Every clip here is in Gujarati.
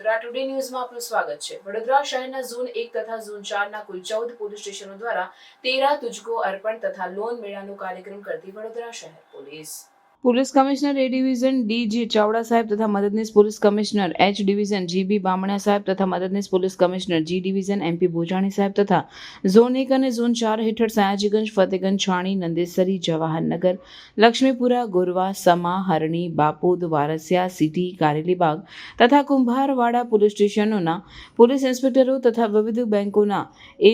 વડોદરા ટુડે ન્યૂઝમાં આપનું સ્વાગત છે। વડોદરા શહેરના ઝોન 1 તથા ઝોન 4 ના કુલ 14 પોલીસ સ્ટેશનો દ્વારા 13 તુજકો અર્પણ તથા લોન મેળાનો કાર્યક્રમ કરતી વડોદરા શહેર police commissioner A division D. G Chavda તથા મદદનીશ police commissioner H division G. B સાહેબ તથા મદદનીશ police commissioner G division M. ભોજાણી સાહેબ તથા ઝોન 1 અને ઝોન 4 હેઠળ સયાજીગંજ, ફતેગંજ, છાણી, નંદેસરી, જવાહરનગર, લક્ષ્મીપુરા, ગોરવા, સમા, હરણી, બાપુદ, વારસિયા, સિટી, કારેલીબાગ તથા કુંભારવાડા પોલીસ સ્ટેશનોના પોલીસ ઇન્સ્પેક્ટરો તથા વિવિધ બેંકોના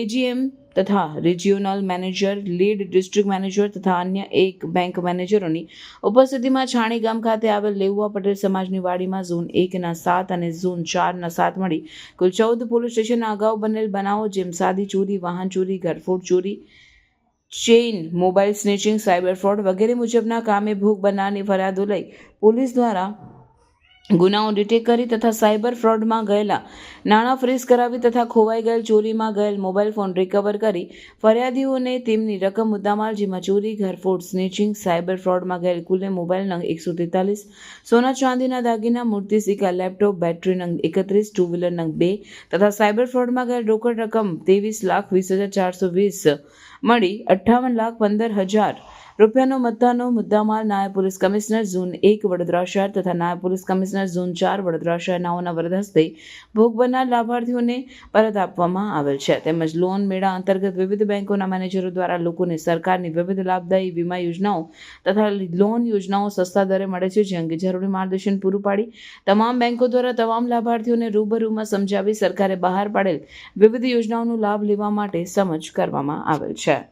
એજીએમ તથા regional manager, lead district manager તથા અન્ય એક બેંક મેનેજરોની ઉપસ્થિતિમાં છાણી ગામ ખાતે આવેલ લેઉવા પટેલ સમાજની વાડીમાં ઝોન 1ના 7 અને ઝોન 4ના 7 મળી કુલ 14 પોલીસ સ્ટેશનના અગાઉ બનેલ બનાવો જેમ સાદી ચોરી, વાહન ચોરી, ઘરફોડ ચોરી, chain, mobile snatching, cyber fraud વગેરે મુજબના કામે ભોગ બનનારની ફરિયાદો લઈ પોલીસ દ્વારા ગુનાઓ ડિટેક્ટ કરી તથા સાયબર ફ્રોડમાં ગયેલા નાણાં ફ્રીઝ કરાવી તથા ખોવાઈ ગયેલ, ચોરીમાં ગયેલ મોબાઈલ ફોન રિકવર કરી ફરિયાદીઓને તેમની રકમ મુદ્દામાલ જેમાં ચોરી, ઘરફોડ, સ્નેચિંગ, સાયબર ફ્રોડમાં ગયેલ કુલ મોબાઈલ નંગ 143, સોના ચાંદીના દાગીના, મૂર્તિ સિક્કા, લેપટોપ, બેટરી નંગ 31, ટુ વ્હીલર નંગ 2 તથા સાયબર ફ્રોડમાં ગયેલ રોકડ રકમ 23,20,420 મળી 58,15,000 રૂપિયાનો મત્તાનો મુદ્દામાલ નાયબ પોલીસ કમિશનર ઝોન 1 વડોદરા શહેર તથા નાયબ પોલીસ કમિશનર ઝોન 4 વડોદરા શહેરનાઓના વરદ હસ્તે ભોગ બનનાર લાભાર્થીઓને પરત આપવામાં આવેલ છે। તેમજ લોન મેળા અંતર્ગત વિવિધ બેંકોના મેનેજરો દ્વારા લોકોને સરકારની વિવિધ લાભદાયી વીમા યોજનાઓ તથા લોન યોજનાઓ સસ્તા દરે મળે છે, જે અંગે જરૂરી માર્ગદર્શન પૂરું પાડી તમામ બેંકો દ્વારા તમામ લાભાર્થીઓને રૂબરૂમાં સમજાવી સરકારે બહાર પાડેલ વિવિધ યોજનાઓનો લાભ લેવા માટે સમજ કરવામાં આવેલ છે।